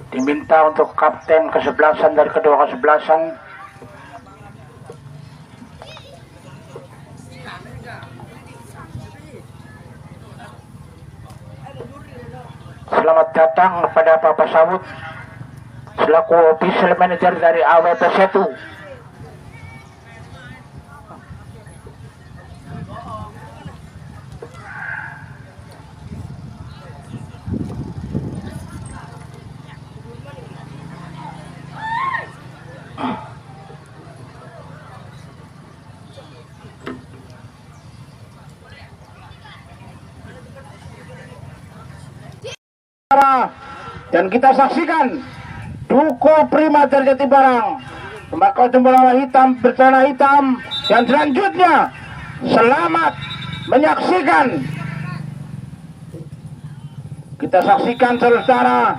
Diminta untuk kapten kesebelasan dari kedua kesebelasan selamat datang kepada Bapak Sawut selaku official manager dari AWP1. Dan kita saksikan Duku Prima dari Jatibarang memakai jembola hitam bercelana hitam, dan selanjutnya selamat menyaksikan, kita saksikan saudara,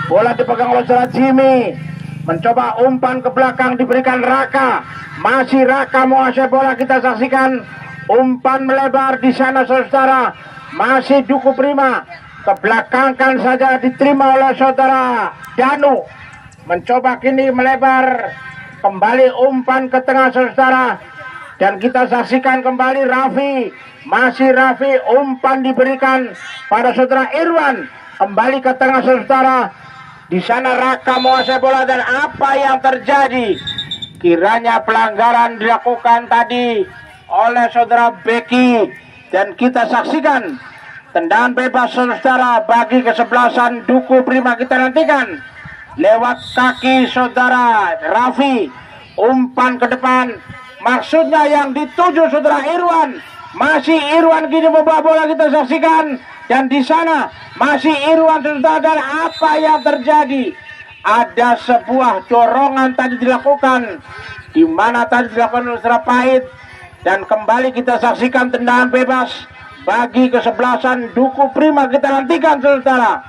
bola dipegang oleh saudara Jimmy, mencoba umpan ke belakang diberikan Raka, masih Raka menguasai bola, kita saksikan umpan melebar di sana saudara, masih Duku Prima, kebelakangkan saja diterima oleh saudara Danu, mencoba kini melebar kembali umpan ke tengah saudara, dan kita saksikan kembali Raffi, masih Raffi, umpan diberikan pada saudara Irwan, kembali ke tengah saudara, di sana Raka menguasai bola, dan apa yang terjadi? Kiranya pelanggaran dilakukan tadi oleh saudara Becky, dan kita saksikan tendangan bebas saudara bagi kesebelasan Duku Prima. Kita nantikan lewat kaki saudara Raffi, umpan ke depan, maksudnya yang dituju saudara Irwan, masih Irwan kini membawa bola, kita saksikan, dan di sana masih Irwan saudara, dan apa yang terjadi? Ada sebuah dorongan tadi dilakukan, di mana tadi dilakukan oleh saudara Pahit, dan kembali kita saksikan tendangan bebas bagi kesebelasan Duku Prima. Kita nantikan saudara,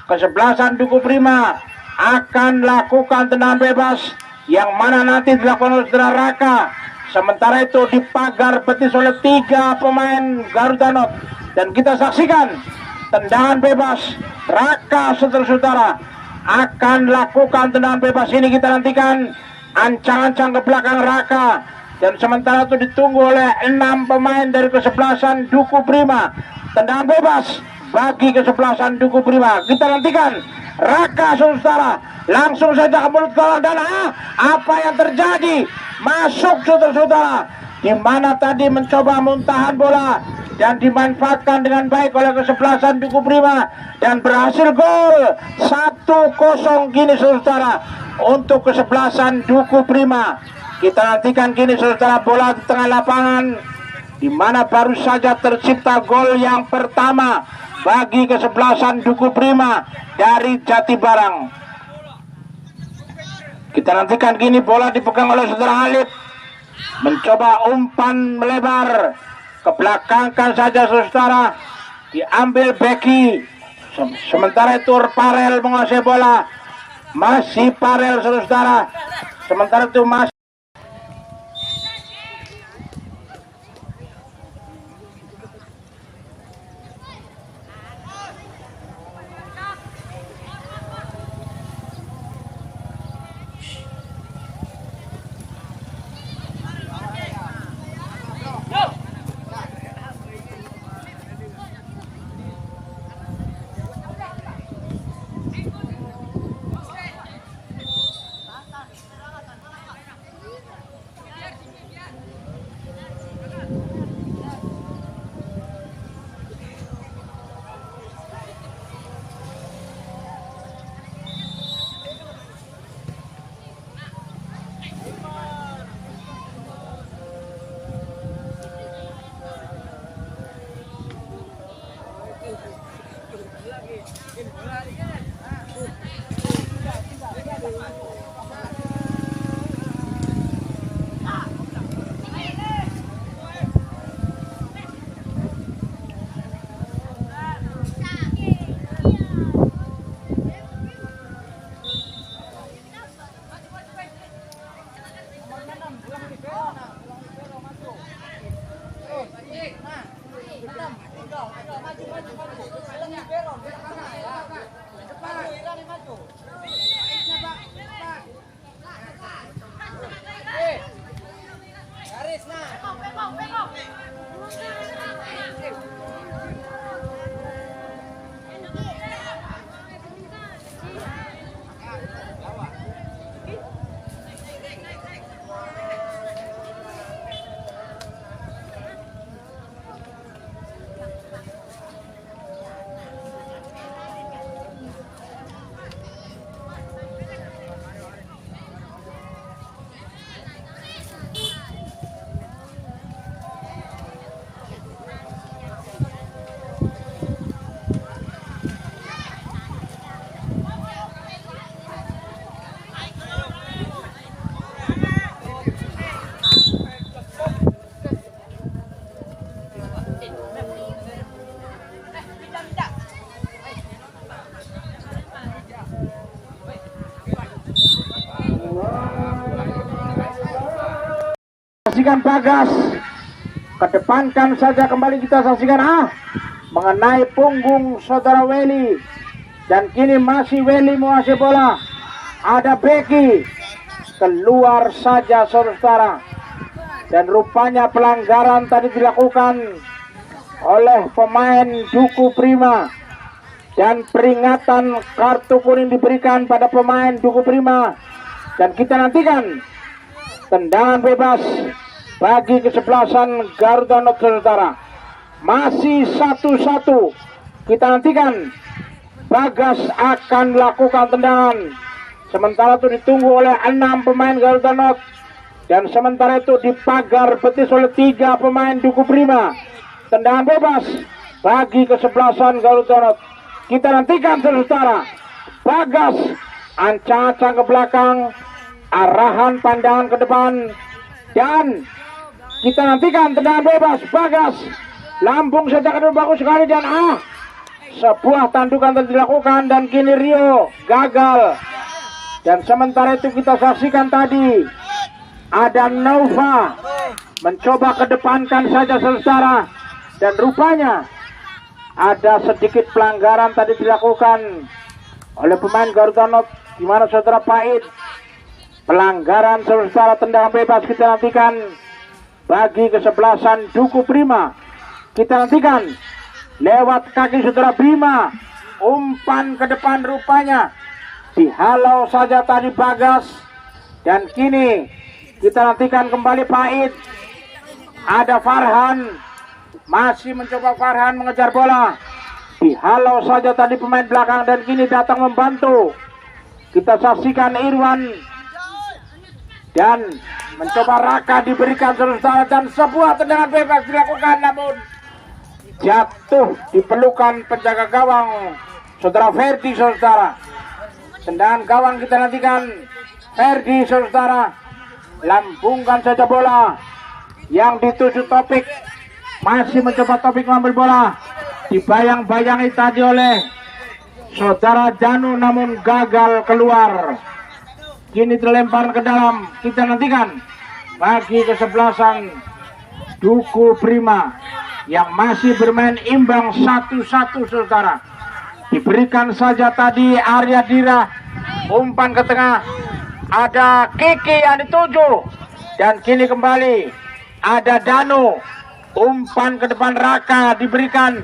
kesebelasan Duku Prima akan lakukan tendangan bebas yang mana nanti dilakukan oleh saudara Raka. Sementara itu di pagar betis oleh 3 pemain Garuda Not, dan kita saksikan tendangan bebas Raka saudara-saudara akan lakukan tendangan bebas ini. Kita nantikan ancang-ancang ke belakang Raka, dan sementara itu ditunggu oleh 6 pemain dari kesebelasan Duku Prima. Tendangan bebas bagi kesebelasan Duku Prima. Kita nantikan Raka saudara langsung saja ke mulut gawang, dan apa yang terjadi? Masuk saudara-saudara, di mana tadi mencoba muntahan bola dan dimanfaatkan dengan baik oleh kesebelasan Duku Prima, dan berhasil gol 1-0 kini saudara untuk kesebelasan Duku Prima. Kita nantikan kini saudara bola di tengah lapangan, di mana baru saja tercipta gol yang pertama bagi kesebelasan Duku Prima dari Jatibarang. Kita nantikan kini bola dipegang oleh saudara Halid, mencoba umpan melebar, kebelakangkan saja saudara, diambil Becky. Sementara itu Parel menguasai bola, masih Parel saudara. Sementara itu masih Saksikan Bagas, kedepankan saja kembali kita saksikan mengenai punggung saudara Weli, dan kini masih Weli menguasai bola. Ada Becky, keluar saja saudara, dan rupanya pelanggaran tadi dilakukan oleh pemain Duku Prima, dan peringatan kartu kuning diberikan pada pemain Duku Prima, dan kita nantikan tendangan bebas bagi kesebelasan Garuda Not saudara. Masih 1-1. Kita nantikan Bagas akan melakukan tendangan. Sementara itu ditunggu oleh 6 pemain Garuda Not, dan sementara itu dipagar betis oleh 3 pemain Duku Prima. Tendangan bebas bagi kesebelasan Garuda Not. Kita nantikan saudara. Bagas ancang-ancang ke belakang, arahan pandangan ke depan, dan kita nantikan tendangan bebas. Bagas lambung saja ke depan, bagus sekali, dan sebuah tandukan telah dilakukan, dan kini Rio gagal. Dan sementara itu kita saksikan tadi ada Nova mencoba kedepankan saja saudara, dan rupanya ada sedikit pelanggaran tadi dilakukan oleh pemain Garuda Not, di mana saudara Pahit. Pelanggaran saudara, tendangan bebas kita nantikan bagi kesebelasan Duku Prima. Kita nantikan lewat kaki saudara Bima, umpan ke depan, rupanya dihalau saja tadi Bagas, dan kini kita nantikan kembali Pahit. Ada Farhan, masih mencoba Farhan mengejar bola, dihalau saja tadi pemain belakang, dan kini datang membantu. Kita saksikan Irwan, dan mencoba Raka diberikan saudara, dan sebuah tendangan bebas dilakukan, namun jatuh di pelukan penjaga gawang saudara Ferdi saudara. Tendangan gawang kita nantikan Ferdi saudara, lambungkan saja bola yang dituju Topik, masih mencoba Topik mengambil bola, dibayang-bayangi tadi oleh saudara Janu, namun gagal keluar. Kini terlempar ke dalam. Kita nantikan bagi kesebelasan Duku Prima yang masih bermain imbang 1-1 saudara. Diberikan saja tadi Arya Dira, umpan ke tengah, ada Kiki yang dituju, dan kini kembali ada Danu, umpan ke depan Raka diberikan,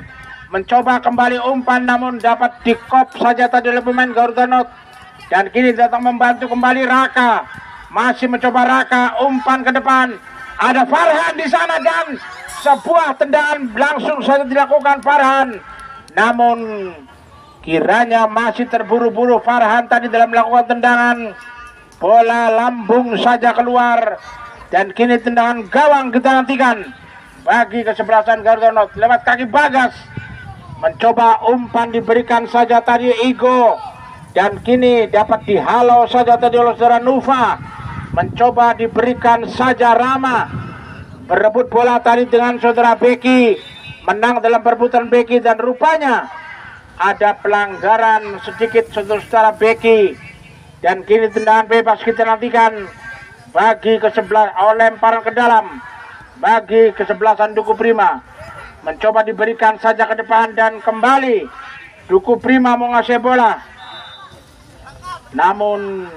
mencoba kembali umpan, namun dapat dikop saja tadi oleh pemain Garuda Not. Dan kini datang membantu kembali Raka, masih mencoba Raka, umpan ke depan, ada Farhan di sana, dan sebuah tendangan langsung saja dilakukan Farhan, namun kiranya masih terburu-buru Farhan tadi dalam melakukan tendangan, bola lambung saja keluar, dan kini tendangan gawang kita nantikan bagi kesebelasan Garuda Not lewat kaki Bagas, mencoba umpan diberikan saja tadi Igo, dan kini dapat dihalau saja tadi oleh saudara Nufa, mencoba diberikan saja Rama, berebut bola tadi dengan saudara Becky, menang dalam perebutan Becky, dan rupanya ada pelanggaran sedikit saudara Becky, dan kini tendangan bebas kita nantikan bagi lemparan ke dalam bagi kesebelasan Duku Prima. mencoba diberikan saja ke depan dan kembali Duku Prima menguasai bola. Namun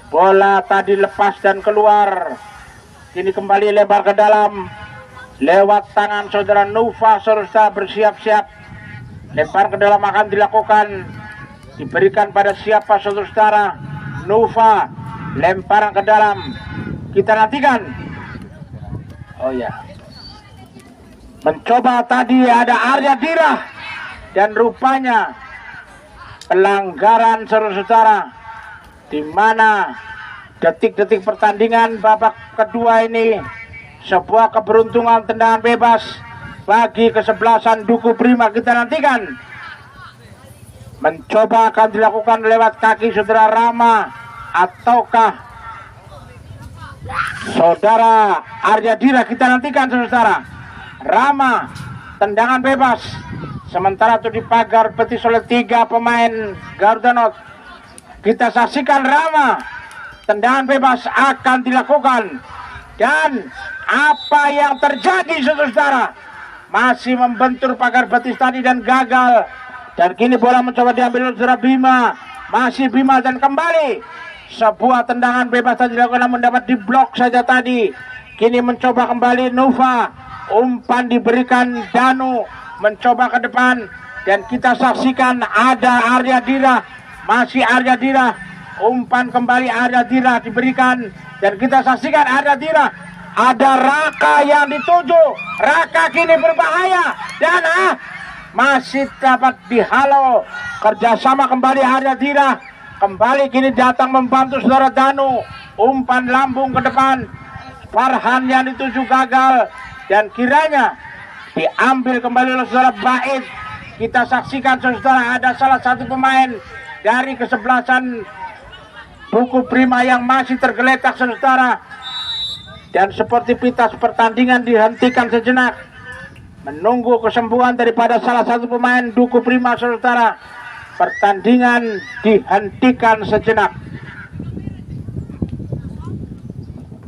bola tadi lepas dan keluar. Kini kembali lebar ke dalam lewat tangan saudara Nufa. Saudara bersiap-siap, lempar ke dalam akan dilakukan, diberikan pada siapa saudara? Nufa, lemparan ke dalam, kita nantikan. Oh ya, mencoba tadi ada Arya Dira dan rupanya pelanggaran saudara, di mana detik-detik pertandingan babak kedua ini sebuah keberuntungan tendangan bebas bagi kesebelasan Duku Prima. Kita nantikan, mencoba akan dilakukan lewat kaki saudara Rama ataukah saudara Arya Dira. Kita nantikan saudara. Rama, tendangan bebas, sementara itu di pagar betis oleh 3 pemain Garuda Not. Kita saksikan Rama, tendangan bebas akan dilakukan, dan apa yang terjadi saudara? Masih membentur pagar betis tadi dan gagal, dan kini bola mencoba diambil oleh saudara Bima. Masih Bima dan kembali sebuah tendangan bebas tadi dilakukan, namun dapat diblok saja tadi. Kini mencoba kembali Nufa, umpan diberikan Danu, mencoba ke depan, dan kita saksikan ada Arya Dira. Masih Arya Dira, umpan kembali Arya Dira diberikan, dan kita saksikan Arya Dira. Ada Raka yang dituju. Raka kini berbahaya, dan masih dapat dihalau. Kerjasama kembali Arya Dira, kembali kini datang membantu saudara Danu. Umpan lambung ke depan, Farhan yang dituju gagal, dan kiranya diambil kembali oleh saudara Bait. Kita saksikan saudara, ada salah satu pemain dari kesebelasan Duku Prima yang masih tergeletak saudara, dan seperti pitas pertandingan dihentikan sejenak menunggu kesembuhan daripada salah satu pemain Duku Prima saudara. Pertandingan dihentikan sejenak.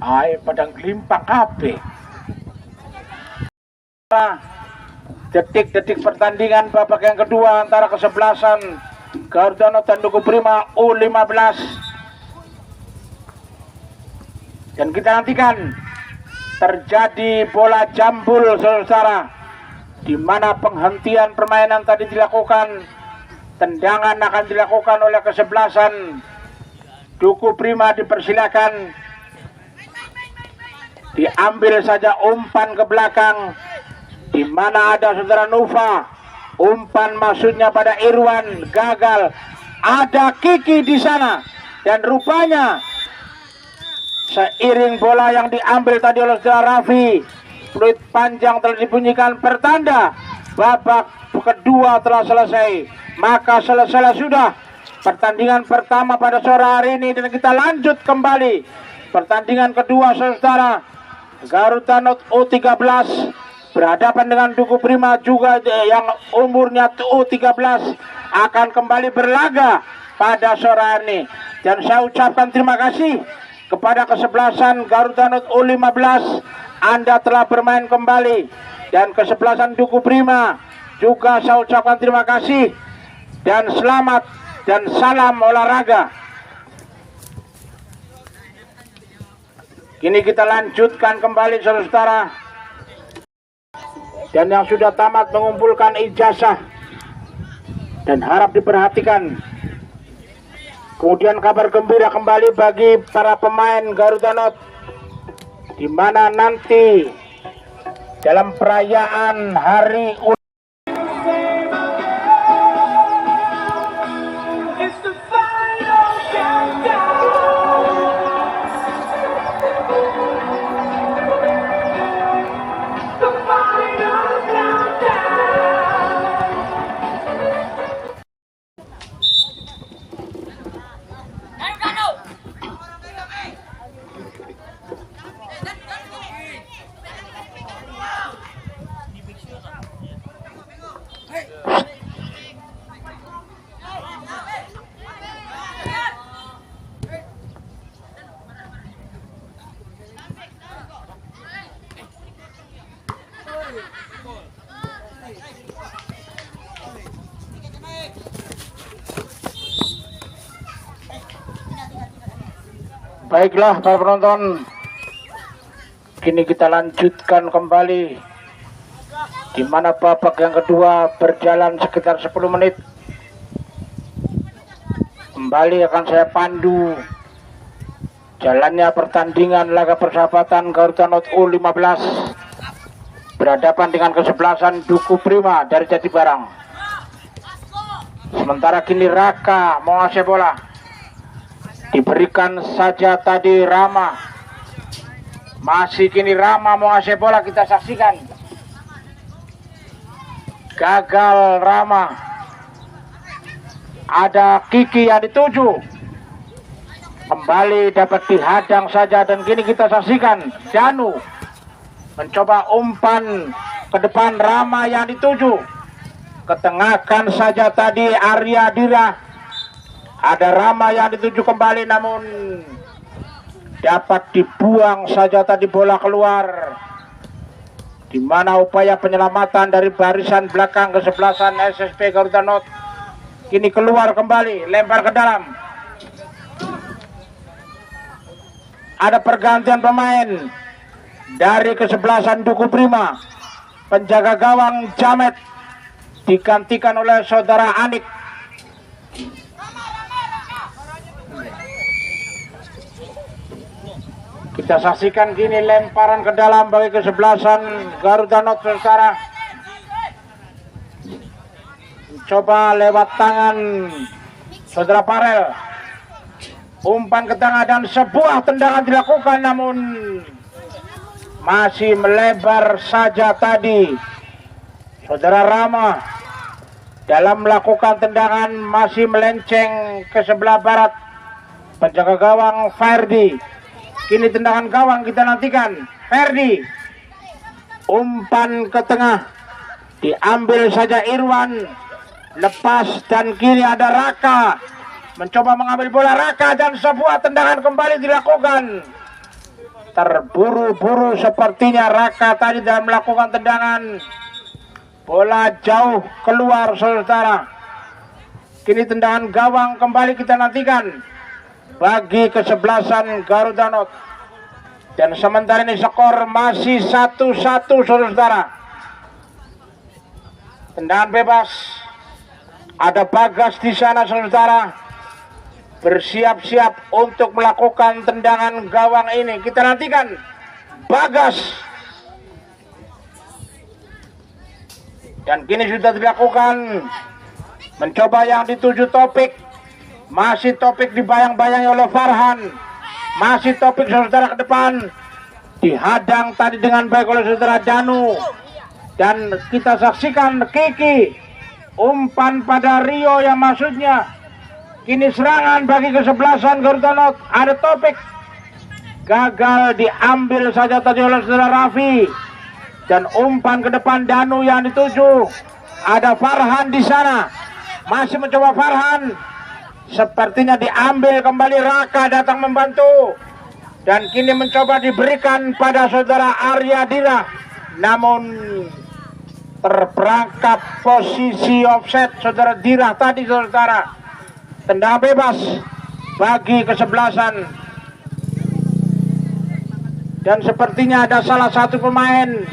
Air padang gelimpang kabeh. Detik-detik pertandingan babak yang kedua antara kesebelasan Garuda Not dan Duku Prima U15. Dan kita nantikan terjadi bola jambul saudara, di mana penghentian permainan tadi dilakukan. Tendangan akan dilakukan oleh kesebelasan Duku Prima. Dipersilakan, diambil saja umpan ke belakang, di mana ada saudara Nufa. Umpan maksudnya pada Irwan, gagal. Ada Kiki di sana, dan rupanya seiring bola yang diambil tadi oleh saudara Raffi, fluid panjang telah dibunyikan, pertanda babak kedua telah selesai. Maka selesai sudah pertandingan pertama pada sore hari ini, dan kita lanjut kembali pertandingan kedua saudara. Garuda Not U13 berhadapan dengan Duku Prima juga yang umurnya U13 akan kembali berlaga pada sore hari ini. Dan saya ucapkan terima kasih kepada kesebelasan Garuda Not U15, Anda telah bermain kembali, dan kesebelasan Duku Prima juga saya ucapkan terima kasih dan selamat dan salam olahraga. Kini kita lanjutkan kembali saudara, dan yang sudah tamat mengumpulkan ijazah dan harap diperhatikan. Kemudian kabar gembira kembali bagi para pemain Garuda Not, di mana nanti dalam perayaan hari Baiklah para penonton, kini kita lanjutkan kembali, di mana babak yang kedua berjalan sekitar 10 menit. Kembali akan saya pandu jalannya pertandingan laga persahabatan Garuda Not U15 berhadapan dengan kesebelasan Duku Prima dari Jatibarang. Sementara kini Raka menguasai bola, diberikan saja tadi Rama. Masih kini Rama menguasai bola, kita saksikan. Gagal Rama. Ada Kiki yang dituju. Kembali dapat dihadang saja, dan kini kita saksikan Danu mencoba umpan ke depan. Rama yang dituju, ketengahkan saja tadi Arya Dira. Ada Rama yang dituju kembali, namun dapat dibuang saja tadi bola keluar. Di mana upaya penyelamatan dari barisan belakang kesebelasan SSP Garuda Not kini keluar kembali, lempar ke dalam. Ada pergantian pemain dari kesebelasan Duku Prima. Penjaga gawang Jamet digantikan oleh saudara Anik. Kita saksikan kini lemparan ke dalam bagi kesebelasan Garuda Not, saudara. Coba lewat tangan saudara Parel. Umpan ke tengah dan sebuah tendangan dilakukan, namun masih melebar saja tadi. Saudara Rama dalam melakukan tendangan masih melenceng ke sebelah barat. Penjaga gawang Ferdi. Kini tendangan gawang kita nantikan. Ferdi. Umpan ke tengah. Diambil saja Irwan. Lepas, dan kini ada Raka. Mencoba mengambil bola Raka, dan sebuah tendangan kembali dilakukan. Terburu-buru sepertinya Raka tadi dalam melakukan tendangan. Bola jauh keluar, saudara. Kini tendangan gawang kembali kita nantikan bagi kesebelasan Garuda Not. Dan sementara ini skor masih 1-1, saudara. Tendangan bebas. Ada Bagas di sana, saudara. Bersiap-siap untuk melakukan tendangan gawang ini. Kita nantikan Bagas. Dan kini sudah dilakukan. Mencoba yang dituju Topik. Masih Topik dibayang-bayangi oleh Farhan. Masih Topik, saudara, ke depan. Dihadang tadi dengan baik oleh saudara Danu. Dan kita saksikan Kiki. Umpan pada Rio yang maksudnya. Kini serangan bagi kesebelasan Garuda Not. Ada Topik. Gagal diambil saja tadi oleh saudara Raffi. Dan umpan ke depan Danu yang dituju. Ada Farhan di sana. Masih mencoba Farhan. Sepertinya diambil kembali. Raka datang membantu. Dan kini mencoba diberikan pada saudara Arya Dira. Namun terperangkap posisi offset saudara Dira tadi, saudara. Tendangan bebas bagi kesebelasan. Dan sepertinya ada salah satu pemain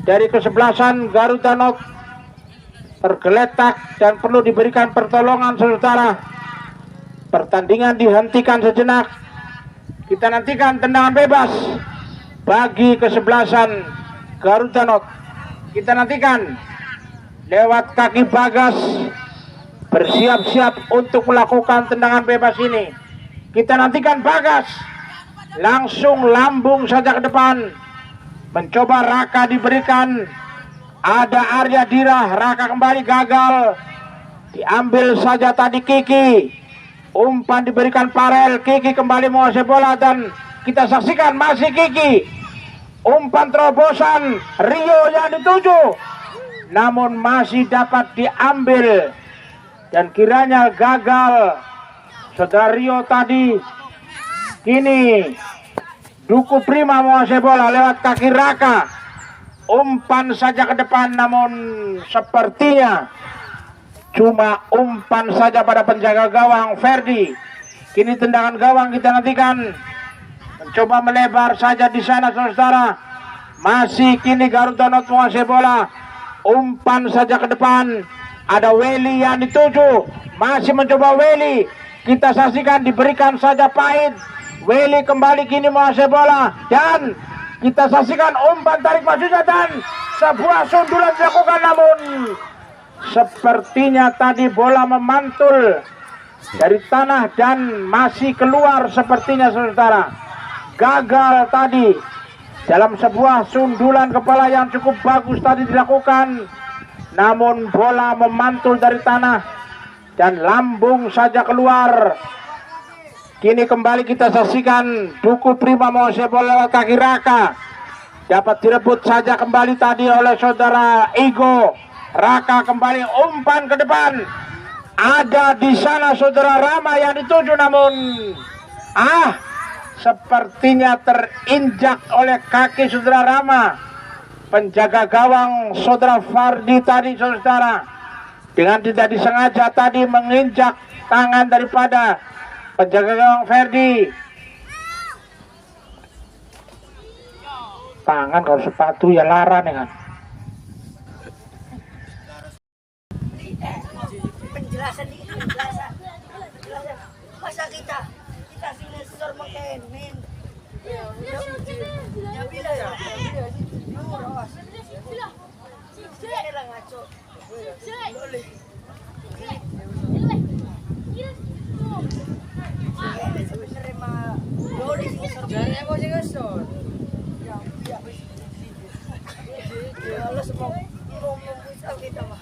dari kesebelasan Garuda Not tergeletak dan perlu diberikan pertolongan, saudara. Pertandingan dihentikan sejenak. Kita nantikan tendangan bebas bagi kesebelasan Garuda Not. Kita nantikan lewat kaki Bagas. Bersiap-siap untuk melakukan tendangan bebas ini. Kita nantikan Bagas. Langsung lambung saja ke depan. Mencoba Raka diberikan. Ada Arya Dira. Raka kembali gagal. Diambil saja tadi Kiki. Umpan diberikan Parel. Kiki kembali menguasai bola, dan kita saksikan masih Kiki. Umpan terobosan Rio yang dituju. Namun masih dapat diambil. Dan kiranya gagal saudara Rio tadi. Kini Duku Prima menguasai bola lewat kaki Raka. Umpan saja ke depan, namun sepertinya cuma umpan saja pada penjaga gawang Ferdi. Kini tendangan gawang kita nantikan mencoba melebar saja di sana saudara. Masih kini Garuda Not menguasai bola. Umpan saja ke depan. Ada Welly yang dituju. Masih mencoba Welly. Kita saksikan diberikan saja Pahit. Welly kembali kini menguasai bola. Dan kita saksikan umpan tarik maksudnya dan sebuah sundulan dilakukan, namun sepertinya tadi bola memantul dari tanah dan masih keluar sepertinya saudara. Gagal tadi dalam sebuah sundulan kepala yang cukup bagus tadi dilakukan, namun bola memantul dari tanah dan lambung saja keluar. Kini kembali kita saksikan Duku Prima menguasai bola lewat kaki Raka. Dapat direbut saja kembali tadi oleh saudara Igo. Raka kembali umpan ke depan. Ada di sana saudara Rama yang dituju, namun sepertinya terinjak oleh kaki saudara Rama. Penjaga gawang saudara Fardi tadi saudara, dengan tidak disengaja tadi menginjak tangan daripada penjaga gawang Ferdi. Tangan kalau sepatu ya larang ya kan. Penjelasan masa kita sini sor makan men ya bila ya awas lah ngaco boleh sebenarnya mah boleh jangan emosi gesor ya Allah semua ngomong bisa kita mah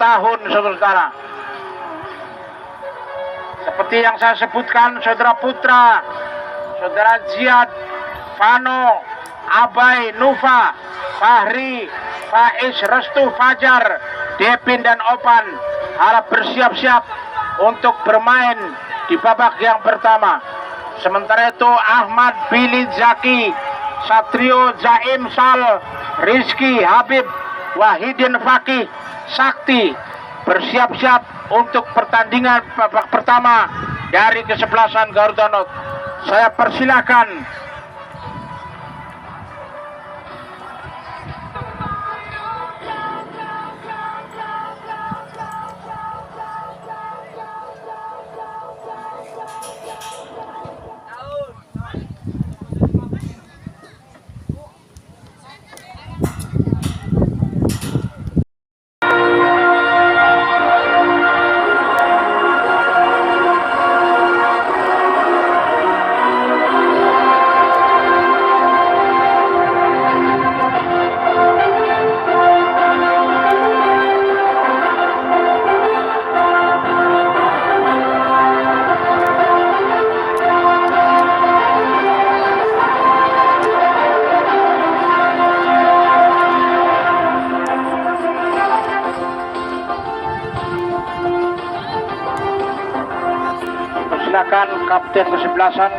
tahun, saudara-saudara. Seperti yang saya sebutkan, saudara Putra, saudara Ziad, Vano, Abai, Nufa, Fahri, Faiz, Restu, Fajar, Depin dan Opan harap bersiap-siap untuk bermain di babak yang pertama. Sementara itu Ahmad, Billy, Zaki, Satrio, Zaim, Sal, Rizky, Habib, Wahidin, Fakih, Sakti bersiap-siap untuk pertandingan babak pertama dari kesebelasan Garuda Not. Saya persilakan. Silakan kapten kesebelasan.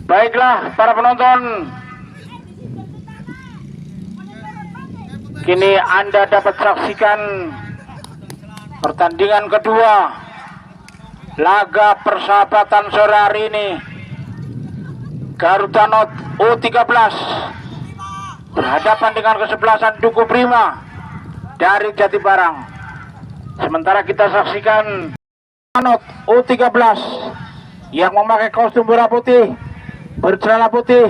Baiklah para penonton, kini Anda dapat saksikan pertandingan kedua laga persahabatan sore hari ini. Garuda Not U13 berhadapan dengan kesebelasan Duku Prima dari Jatibarang. Sementara kita saksikan Not U13 yang memakai kostum merah putih, bercelana putih,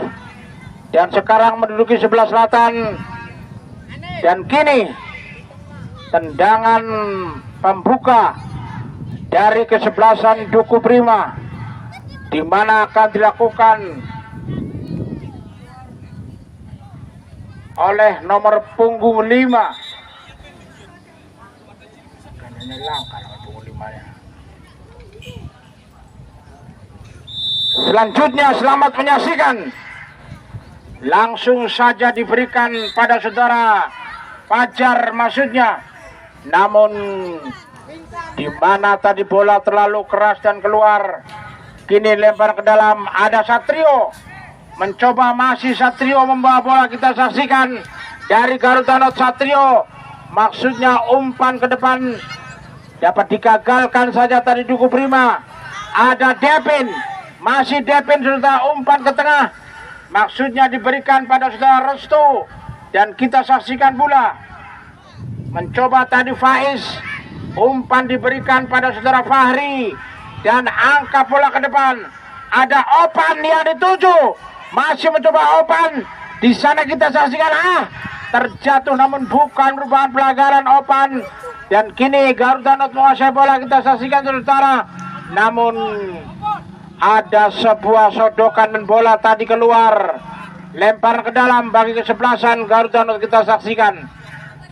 dan sekarang menduduki sebelah selatan. Dan kini tendangan pembuka dari kesebelasan Duku Prima, di mana akan dilakukan oleh nomor punggung 5. Selanjutnya selamat menyaksikan. Langsung saja diberikan pada saudara Fajar maksudnya. Namun di mana tadi bola terlalu keras dan keluar. Kini lempar ke dalam, ada Satrio. Mencoba, masih Satrio membawa bola, kita saksikan dari Garuda Not. Satrio maksudnya umpan ke depan, dapat digagalkan saja tadi Duku Prima. Ada Depin, masih Depin, saudara, umpan ke tengah, maksudnya diberikan pada saudara Restu. Dan kita saksikan pula mencoba tadi Faiz, umpan diberikan pada saudara Fahri dan angkat bola ke depan. Ada Opan yang dituju, masih mencoba Opan. Di sana kita saksikan terjatuh, namun bukan merupakan pelanggaran Opan. Dan kini Garuda Not menguasai bola, kita saksikan saudara. Namun ada sebuah sodokan dan bola tadi keluar, lempar ke dalam bagi kesebelasan Garuda Not. Kita saksikan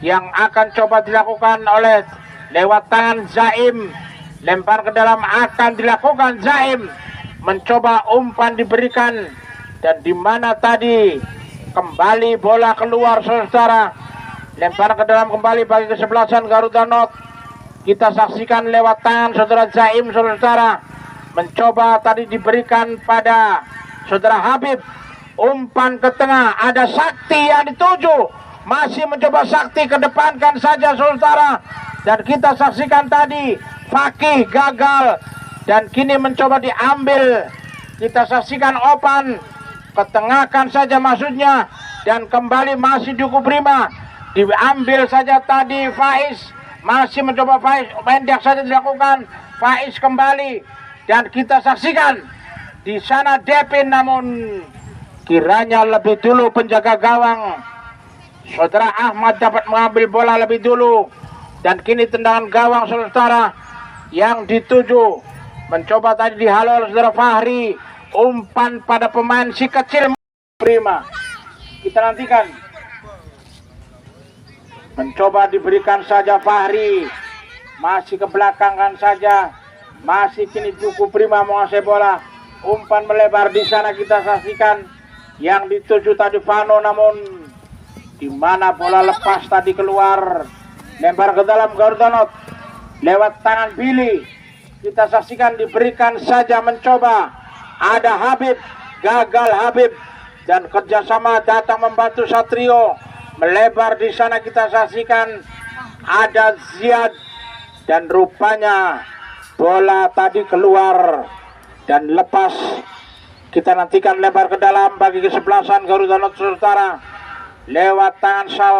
yang akan coba dilakukan oleh lewat tangan Zaim, lempar ke dalam akan dilakukan Zaim, mencoba umpan diberikan, dan di mana tadi kembali bola keluar saudara, lempar ke dalam kembali bagi kesebelasan Garuda Not. Kita saksikan lewat tangan saudara Zaim saudara, mencoba tadi diberikan pada saudara Habib, umpan ke tengah, ada Sakti yang dituju, masih mencoba Sakti, kedepankan saja saudara. Dan kita saksikan tadi Fakih gagal dan kini mencoba diambil. Kita saksikan Opan ketengahkan saja maksudnya dan kembali masih Duku Prima, diambil saja tadi Faiz, masih mencoba Faiz, pendek saja dilakukan. Faiz kembali dan kita saksikan di sana Depin, namun kiranya lebih dulu penjaga gawang Saudara Ahmad dapat mengambil bola lebih dulu dan kini tendangan gawang saudara yang dituju mencoba tadi dihalau oleh saudara Fahri, umpan pada pemain si kecil Prima. Kita nantikan, mencoba diberikan saja Fahri, masih ke belakangkan saja, masih kini Duku Prima menguasai bola, umpan melebar di sana. Kita saksikan yang dituju tadi Vano, namun di mana bola lepas tadi keluar, lempar ke dalam Garuda Not lewat tangan Billy. Kita saksikan diberikan saja mencoba, ada Habib, gagal Habib dan kerjasama datang membantu Satrio, melebar di sana. Kita saksikan ada Ziad dan rupanya bola tadi keluar dan lepas. Kita nantikan lebar ke dalam bagi kesebelasan Garuda Not saudara, lewat tangan Sal,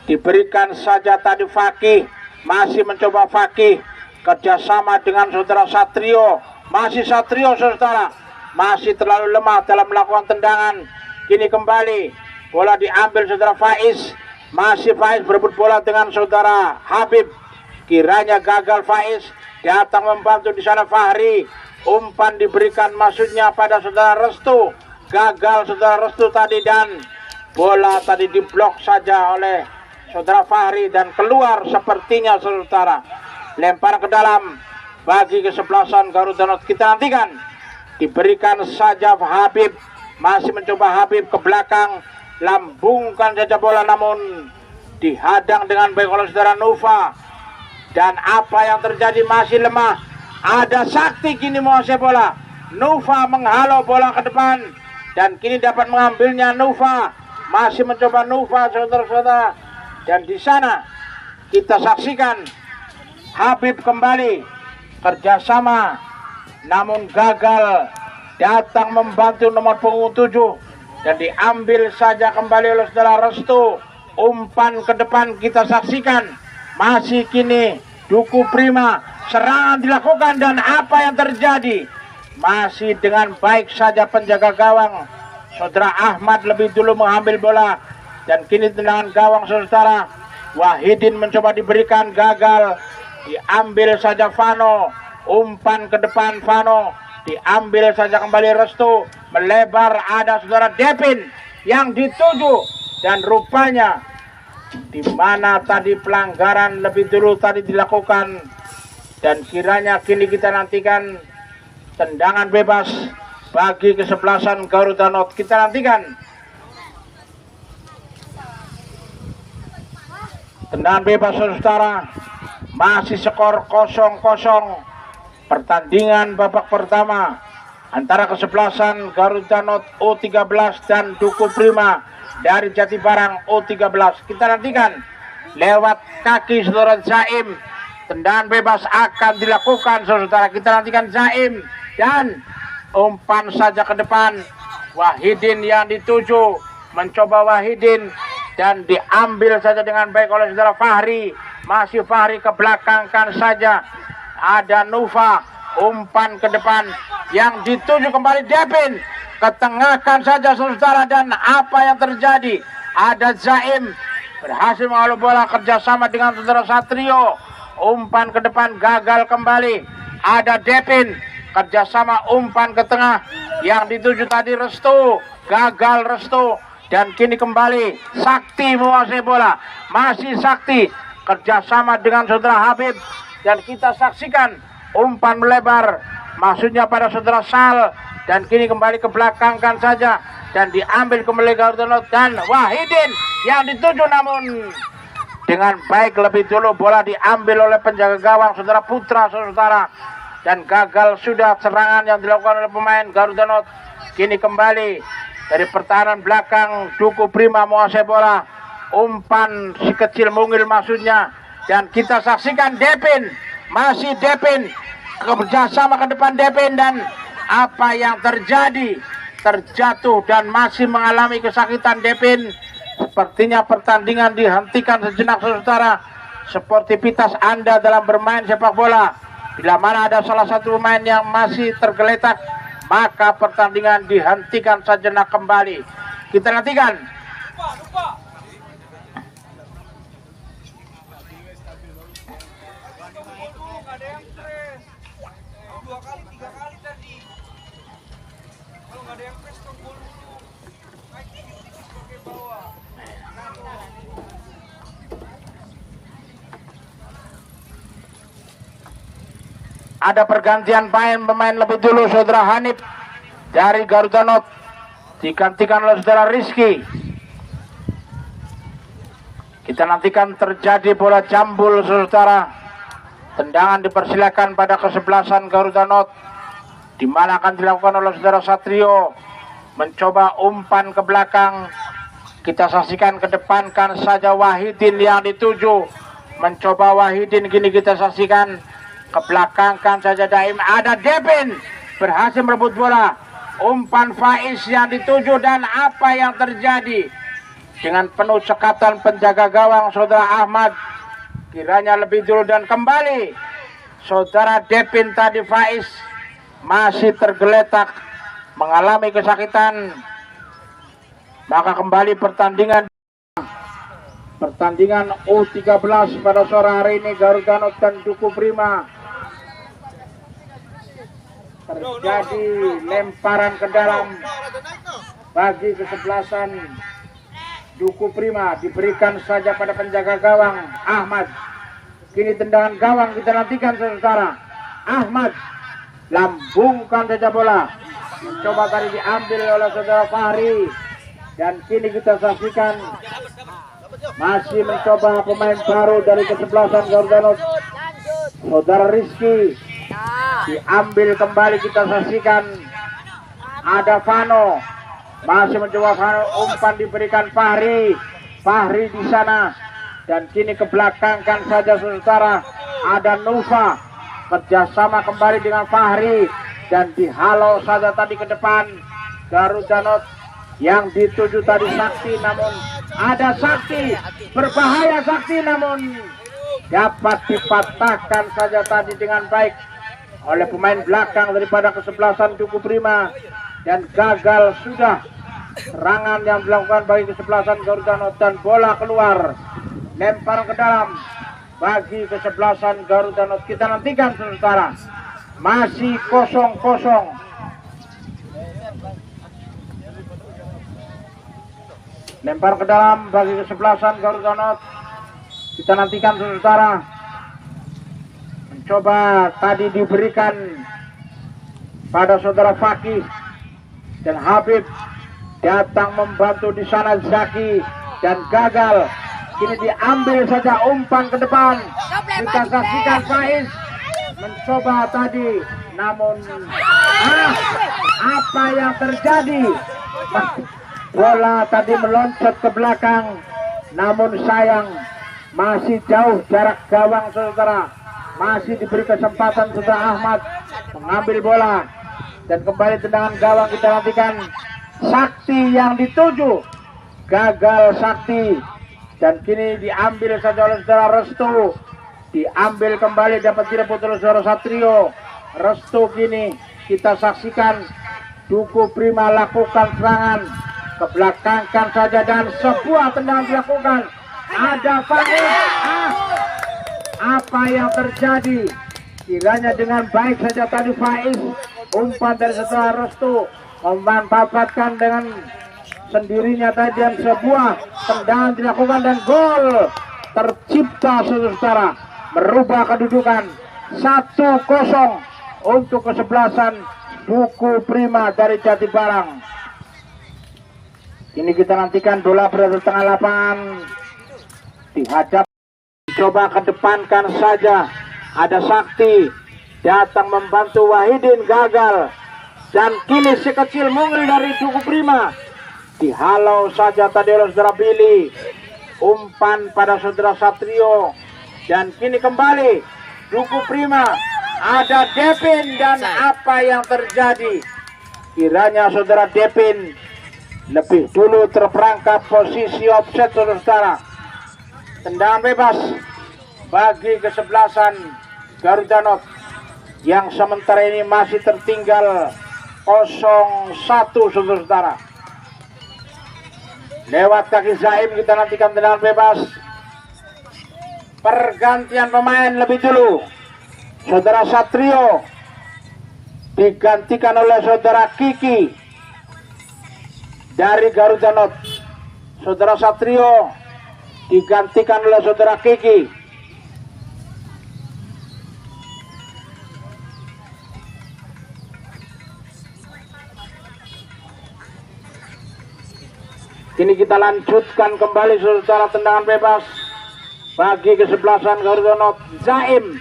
diberikan saja tadi Fakih, masih mencoba Fakih kerjasama dengan saudara Satrio, masih Satrio saudara, masih terlalu lemah dalam melakukan tendangan. Kini kembali bola diambil saudara Faiz, masih Faiz berebut bola dengan saudara Habib, kiranya gagal Faiz, datang membantu di sana Fahri, umpan diberikan maksudnya pada saudara Restu, gagal saudara Restu tadi dan bola tadi diblok saja oleh saudara Fahri dan keluar sepertinya saudara. Lempar ke dalam bagi kesebelasan Garuda Not. Kita nantikan diberikan saja Habib, masih mencoba Habib ke belakang, lambungkan saja bola namun dihadang dengan baik oleh saudara Nova. Dan apa yang terjadi, masih lemah, ada Sakti kini menguasai bola. Nova menghalau bola ke depan dan kini dapat mengambilnya Nova, masih mencoba Nova saudara-saudara. Dan di sana kita saksikan Habib kembali kerjasama namun gagal, datang membantu nomor punggung 7 dan diambil saja kembali oleh saudara Restu, umpan ke depan. Kita saksikan masih kini Duku Prima, serangan dilakukan dan apa yang terjadi, masih dengan baik saja penjaga gawang saudara Ahmad lebih dulu mengambil bola dan kini tendangan gawang saudara Wahidin mencoba diberikan, gagal, diambil saja Vano, umpan ke depan Vano, diambil saja kembali Restu, melebar ada saudara Depin yang dituju dan rupanya di mana tadi pelanggaran lebih dulu tadi dilakukan dan kiranya kini kita nantikan tendangan bebas bagi kesebelasan Garuda Not. Kita nantikan tendangan bebas saudara, masih skor 0-0 pertandingan babak pertama antara kesebelasan Garuda Not U13 dan Duku Prima dari Jatibarang U13. Kita nantikan lewat kaki saudara Zaim, tendangan bebas akan dilakukan saudara. Kita nantikan Zaim dan umpan saja ke depan Wahidin yang dituju, mencoba Wahidin dan diambil saja dengan baik oleh saudara Fahri, masih Fahri ke belakangkan saja ada Nova, umpan ke depan yang dituju kembali Depin, ketengahkan saja saudara dan apa yang terjadi, ada Zaim berhasil mengalu bola kerjasama dengan saudara Satrio, umpan ke depan gagal kembali, ada Depin kerjasama umpan ke tengah yang dituju tadi Restu, gagal Restu dan kini kembali Sakti menguasai bola, masih Sakti kerjasama dengan saudara Habib dan kita saksikan umpan melebar maksudnya pada saudara Sal dan kini kembali ke belakangkan saja dan diambil kembali Garuda Not dan Wahidin yang dituju namun dengan baik lebih dulu bola diambil oleh penjaga gawang saudara Putra saudara dan gagal sudah serangan yang dilakukan oleh pemain Garuda Not. Kini kembali dari pertahanan belakang Duku Prima menguasai bola, umpan si kecil mungil maksudnya dan kita saksikan Depin masih Depin, kerjasama ke depan Depin, dan apa yang terjadi, terjatuh dan masih mengalami kesakitan Depin. Sepertinya pertandingan dihentikan sejenak saudara. Sportivitas Anda dalam bermain sepak bola, bila mana ada salah satu pemain yang masih tergeletak, maka pertandingan dihentikan sejenak kembali. Kita nantikan. Ada pergantian pemain lebih dulu, saudara Hanif dari Garuda Not digantikan oleh saudara Rizky. Kita nantikan terjadi bola jambul, saudara. Tendangan dipersilakan pada kesebelasan Garuda Not, di mana akan dilakukan oleh saudara Satrio. Mencoba umpan ke belakang. Kita saksikan kedepankan saja Wahidin yang dituju. Mencoba Wahidin, kini kita saksikan ke belakang kan saja Daim. Ada Depin berhasil merebut bola. Umpan Faiz yang dituju, dan apa yang terjadi dengan penuh cekatan penjaga gawang saudara Ahmad. Kiranya lebih dulu dan kembali saudara Depin tadi. Faiz masih tergeletak mengalami kesakitan, maka kembali pertandingan U13 pada sore hari ini. Garuda Not dan Duku Prima. Terjadi lemparan ke dalam bagi kesebelasan Duku Prima, diberikan saja pada penjaga gawang Ahmad. Kini tendangan gawang kita nantikan saudara. Ahmad lambungkan saja bola, mencoba tadi diambil oleh saudara Fahri, dan kini kita saksikan masih mencoba pemain baru dari kesebelasan Garuda Not, saudara Rizky. Diambil kembali, kita saksikan ada Vano, masih mencoba Vano, umpan diberikan Fahri di sana, dan kini ke belakang kan saja saudara. Ada Nufa kerjasama kembali dengan Fahri, dan dihalau saja tadi ke depan Garuda Not yang dituju tadi Sakti, namun ada Sakti, berbahaya Sakti, namun dapat dipatahkan saja tadi dengan baik oleh pemain belakang daripada kesebelasan Duku Prima, dan gagal sudah serangan yang dilakukan bagi kesebelasan Garuda Not, dan bola keluar, lempar ke dalam bagi kesebelasan Garuda Not. Kita nantikan saudara, masih 0-0. Lempar ke dalam bagi kesebelasan Garuda Not. Kita nantikan saudara. Mencoba tadi diberikan pada saudara Fakih, dan Habib datang membantu di sana Zaki, dan gagal. Kini diambil saja umpan ke depan. Kita saksikan Faiz mencoba tadi, namun apa yang terjadi? Bola tadi meloncat ke belakang, namun sayang masih jauh jarak gawang saudara. Masih diberi kesempatan saudara Ahmad mengambil bola, dan kembali tendangan gawang kita nantikan. Sakti yang dituju, gagal Sakti, dan kini diambil saja oleh saudara Restu. Diambil kembali, dapat direbut oleh saudara Satrio. Restu kini kita saksikan Duku Prima lakukan serangan ke belakang kan saja, dan sebuah tendangan dilakukan. Ada Faiz. Apa yang terjadi? Kiranya dengan baik saja tadi Faiz, umpan dari saudara Restu, memanfaatkan dengan sendirinya tadi, dan sebuah tendangan dilakukan, dan gol tercipta saudara, merubah kedudukan 1-0 untuk kesebelasan Duku Prima dari Jatibarang. Ini kita nantikan bola berada di tengah lapangan, dihadap, coba kedepankan saja. Ada Sakti datang membantu Wahidin, gagal, dan kini si kecil mungil dari Duku Prima dihalau saja tadi oleh saudara Billy. Umpan pada saudara Satrio, dan kini kembali Duku Prima, ada Devin, dan apa yang terjadi? Kiranya saudara Devin lebih dulu terperangkap posisi offset, saudara. Tendangan bebas bagi kesebelasan Garuda Not yang sementara ini masih tertinggal 0-1, saudara. Lewat kaki Zaim kita nantikan tendangan bebas. Pergantian pemain lebih dulu. Saudara Satrio digantikan oleh saudara Kiki dari Garuda Not. Saudara Satrio digantikan oleh saudara Kiki. Kini kita lanjutkan kembali, saudara, tendangan bebas bagi kesebelasan Garuda Not. Zaim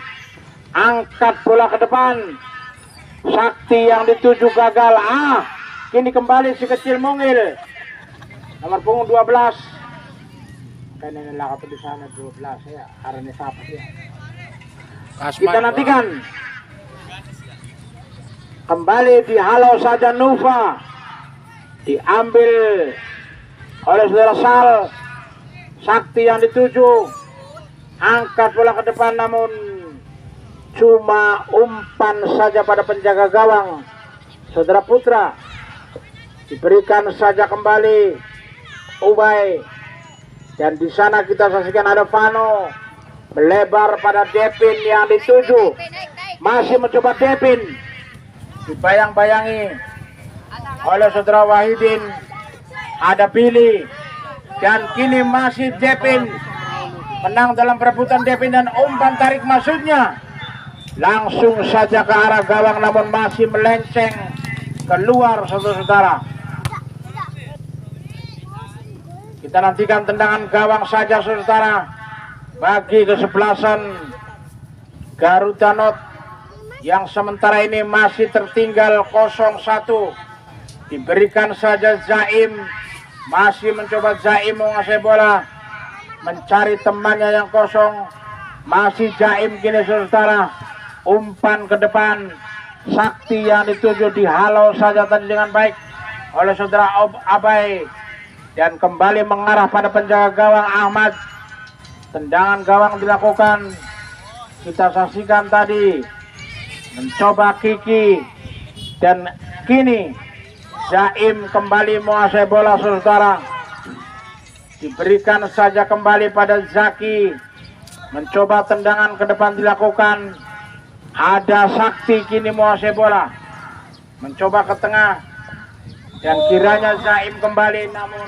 angkat bola ke depan. Sakti yang dituju gagal. Kini kembali si kecil mungil. Nomor punggung 12. Kayaknya ini lakap di sana 12 ya. Karena siapa ya. Kita nantikan. Kembali dihalau saja Nufa. Diambil oleh saudara Sal. Sakti yang dituju. Angkat bola ke depan namun cuma umpan saja pada penjaga gawang saudara Putra. Diberikan saja kembali Ubay, dan di sana kita saksikan ada Vano melebar pada Devin yang dituju. Masih mencoba Devin, dibayang-bayangi oleh saudara Wahidin. Ada Billy, dan kini masih Devin menang dalam perebutan Devin, dan umpan tarik maksudnya langsung saja ke arah gawang namun masih melenceng keluar, saudara-saudara. Kita nantikan tendangan gawang saja, saudara, bagi kesebelasan Garuda Not yang sementara ini masih tertinggal 0-1. Diberikan saja Zaim, masih mencoba Zaim menguasai bola, mencari temannya yang kosong. Masih Zaim kini, saudara. Umpan ke depan. Sakti yang dituju dihalau saja tadi dengan baik oleh saudara Abai, dan kembali mengarah pada penjaga gawang Ahmad. Tendangan gawang dilakukan. Kita saksikan tadi mencoba Kiki, dan kini Zaim kembali menguasai bola, saudara. Diberikan saja kembali pada Zaki. Mencoba tendangan ke depan dilakukan. Ada Sakti kini menguasai bola. Mencoba ke tengah. Dan kiranya Zaim kembali, namun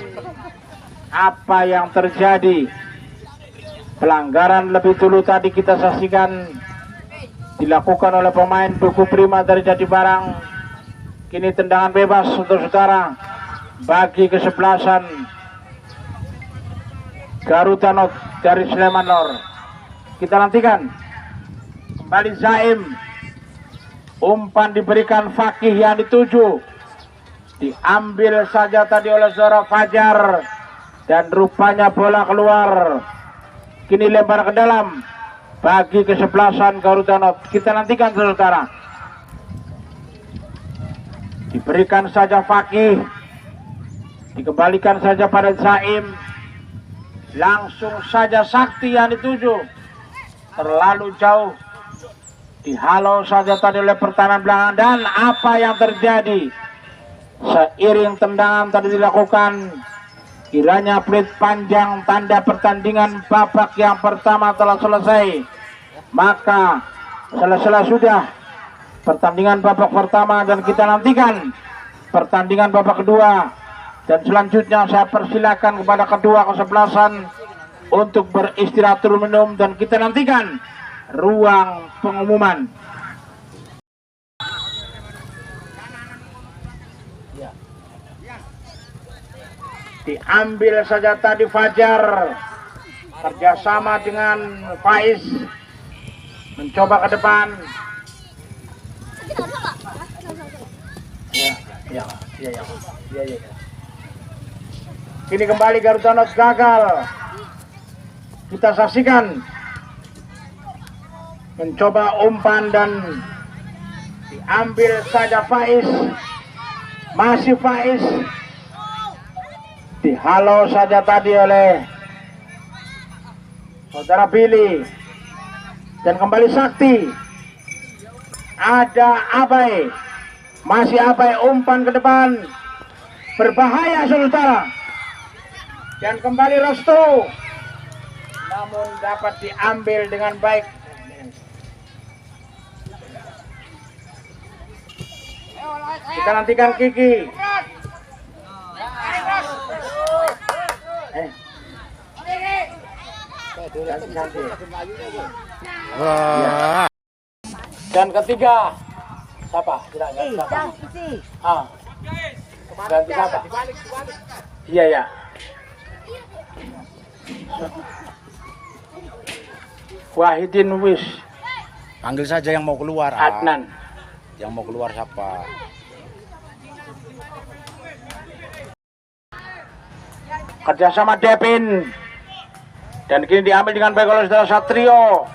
apa yang terjadi? Pelanggaran lebih dulu tadi kita saksikan dilakukan oleh pemain Duku Prima dari Jatibarang. Kini tendangan bebas, saudara, bagi kesebelasan Garuda Not dari Sleman Lor. Kita nantikan kembali Zaim. Umpan diberikan Fakih yang dituju. Diambil saja tadi oleh saudara Fajar, dan rupanya bola keluar. Kini lempar ke dalam bagi kesebelasan Garuda Not. Kita nantikan, saudara. Diberikan saja Fakih. Dikembalikan saja pada Zaim. Langsung saja Sakti yang dituju. Terlalu jauh. Dihalau saja tadi oleh pertahanan belakang, dan apa yang terjadi? Seiring tendangan tadi dilakukan, kiranya peluit panjang tanda pertandingan babak yang pertama telah selesai. Maka selesai sudah pertandingan babak pertama, dan kita nantikan pertandingan babak kedua. Dan selanjutnya saya persilakan kepada kedua kesebelasan untuk beristirahat turun minum, dan kita nantikan ruang pengumuman. Diambil saja tadi Fajar kerjasama dengan Faiz, mencoba ke depan. Ya. Kini kembali Garuda Not gagal. Kita saksikan mencoba umpan dan diambil saja Faiz. Masih Faiz, dihalau saja tadi oleh saudara Billy, dan kembali Sakti. Ada Abai, masih Abai, umpan ke depan, berbahaya saudara, dan kembali Restu, namun dapat diambil dengan baik. Kita nantikan Kiki. Wah. Dan ketiga siapa? Ganti siapa? Iya ya. Wahidin Wis. Panggil saja yang mau keluar. Adnan. Yang mau keluar siapa? Kerjasama Devin, dan kini diambil dengan baik oleh saudara Satrio.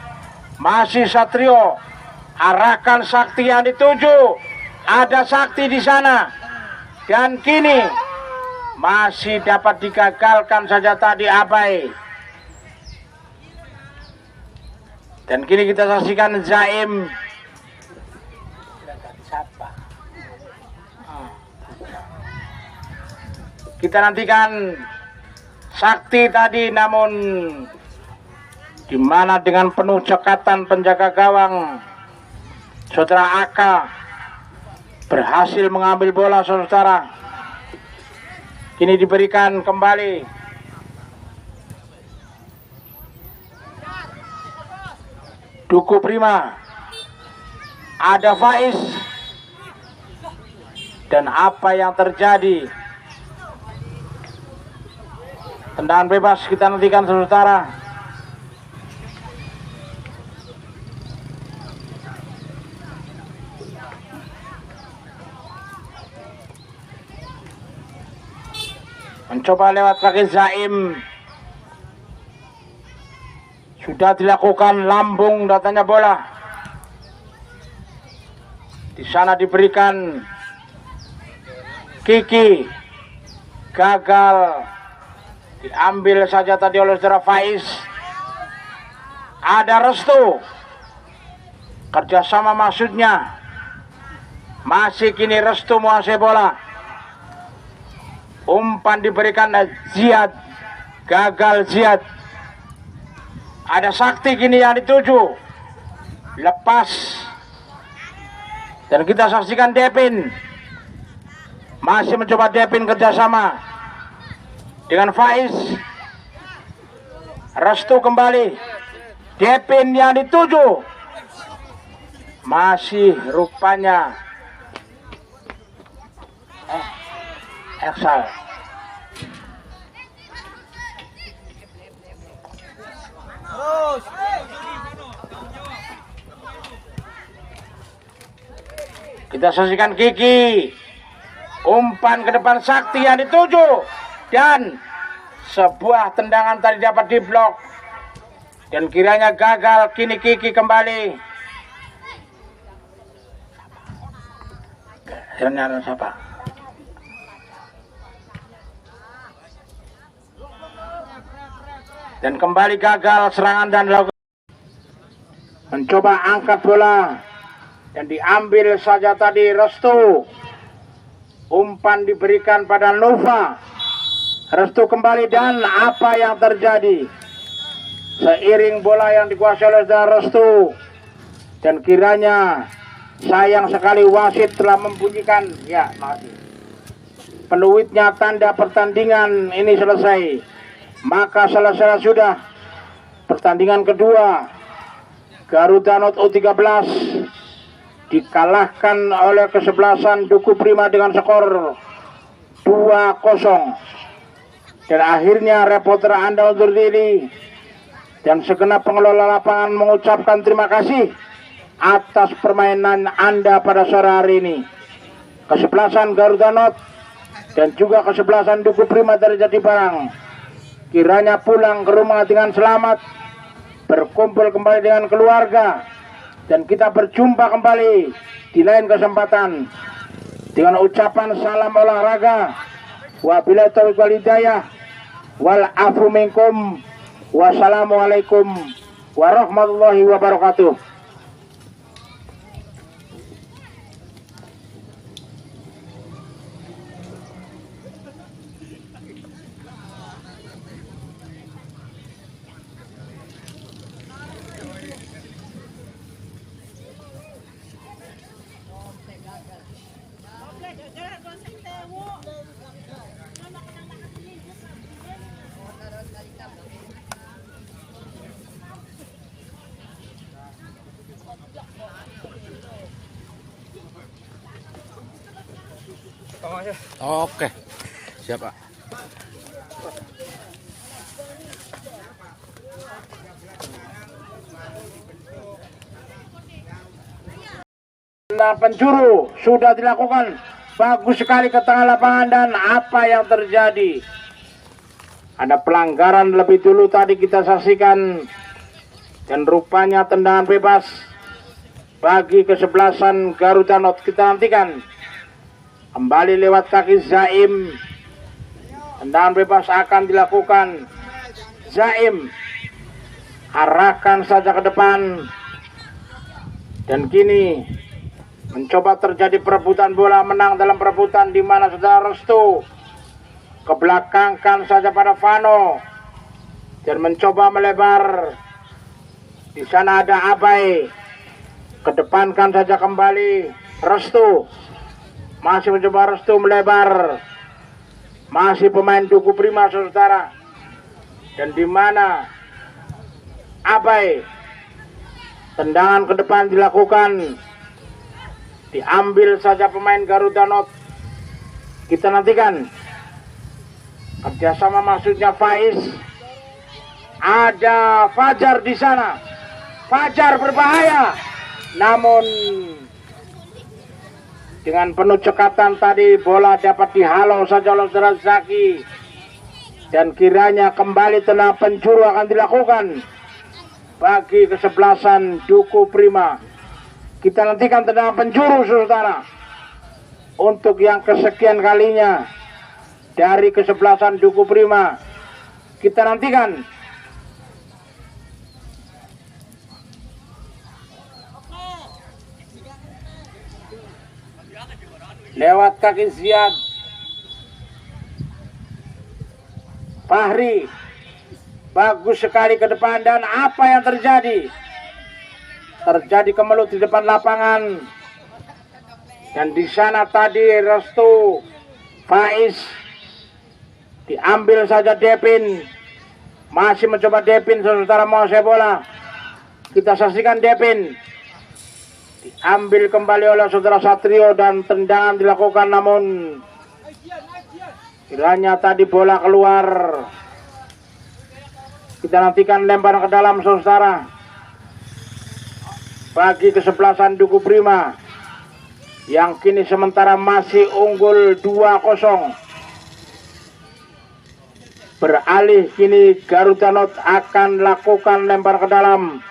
Masih Satrio, arahkan Sakti yang dituju. Ada Sakti di sana, dan kini masih dapat digagalkan saja tadi Abai. Dan kini kita saksikan Zaim. Kita nantikan Sakti tadi, namun dimana dengan penuh cekatan penjaga gawang saudara Aka berhasil mengambil bola saudara. Kini diberikan kembali Duku Prima. Ada Faiz, dan apa yang terjadi? Tendangan bebas kita nantikan saudara. Mencoba lewat kaki Zaim. Sudah dilakukan lambung datanya bola. Di sana diberikan Kiki. Gagal. Diambil saja tadi oleh saudara Faiz. Ada Restu, kerjasama maksudnya. Masih kini Restu menguasai bola. Umpan diberikan Ziad, gagal Ziad. Ada Sakti kini yang dituju, lepas. Dan kita saksikan Devin, masih mencoba Devin kerjasama dengan Faiz. Restu kembali, Devin yang dituju, masih rupanya Eksal. Kita saksikan Kiki, umpan ke depan Sakti yang dituju, dan sebuah tendangan tadi dapat diblok dan kiranya gagal. Kini Kiki kembali. Ternyata siapa? Dan kembali gagal serangan dan lakukan. Mencoba angkat bola dan diambil saja tadi Restu. Umpan diberikan pada Nova. Restu kembali, dan apa yang terjadi? Seiring bola yang dikuasai oleh Restu, dan kiranya sayang sekali wasit telah membunyikan, ya makasih, peluitnya tanda pertandingan ini selesai. Maka selesai sudah pertandingan kedua. Garuda Not U13 dikalahkan oleh kesebelasan Duku Prima dengan skor 2-0. Dan akhirnya reporter Anda undur diri, dan segenap pengelola lapangan mengucapkan terima kasih atas permainan Anda pada sore hari ini. Kesebelasan Garuda Not dan juga kesebelasan Duku Prima dari Jatibarang kiranya pulang ke rumah dengan selamat, berkumpul kembali dengan keluarga, Dan kita berjumpa kembali di lain kesempatan dengan ucapan salam olahraga. Wabillahi taufiq wal hidayah. Wal afu minkum. Wassalamualaikum warahmatullahi wabarakatuh. Oke, siap Pak. Penjuru sudah dilakukan bagus sekali ke tengah lapangan. Dan apa yang terjadi? Ada pelanggaran lebih dulu tadi kita saksikan, dan rupanya tendangan bebas bagi kesebelasan Garuda Not. Kita nantikan kembali lewat kaki Zaim. Tendangan bebas akan dilakukan. Zaim arahkan saja ke depan, dan kini mencoba terjadi perebutan bola, menang dalam perebutan, di mana saudara Restu kebelakangkan saja pada Vano dan mencoba melebar. Di sana ada Abai, kedepankan saja kembali Restu, masih mencoba Restu melebar, masih pemain Duku Prima saudara, dan di mana Abai, tendangan ke depan dilakukan, diambil saja pemain Garuda Not. Kita nantikan kerjasama maksudnya Faiz. Ada Fajar di sana. Fajar berbahaya, namun dengan penuh cekatan tadi bola dapat dihalau saja oleh saudara Zaki, dan kiranya kembali tenang penjuru akan dilakukan bagi kesebelasan Duku Prima. Kita nantikan tendangan penjuru saudara untuk yang kesekian kalinya dari kesebelasan Duku Prima. Kita nantikan. Lewat kaki Ziad, Fahri bagus sekali ke depan, dan apa yang terjadi? Terjadi kemelut di depan lapangan, dan di sana tadi Restu, Faiz, diambil saja Depin, masih mencoba Depin saudara menguasai bola. Kita saksikan Depin diambil kembali oleh saudara Satrio, dan tendangan dilakukan, namun kiranya tadi bola keluar. Kita nantikan lempar ke dalam saudara bagi kesebelasan Duku Prima yang kini sementara masih unggul 2-0. Beralih kini Garuda Not akan lakukan lempar ke dalam.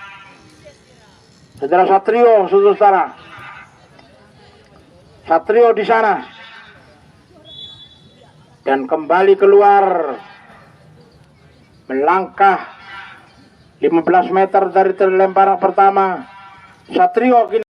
Saudara Satrio, saudara Satrio di sana, dan kembali keluar melangkah 15 meter dari lemparan pertama. Satrio kini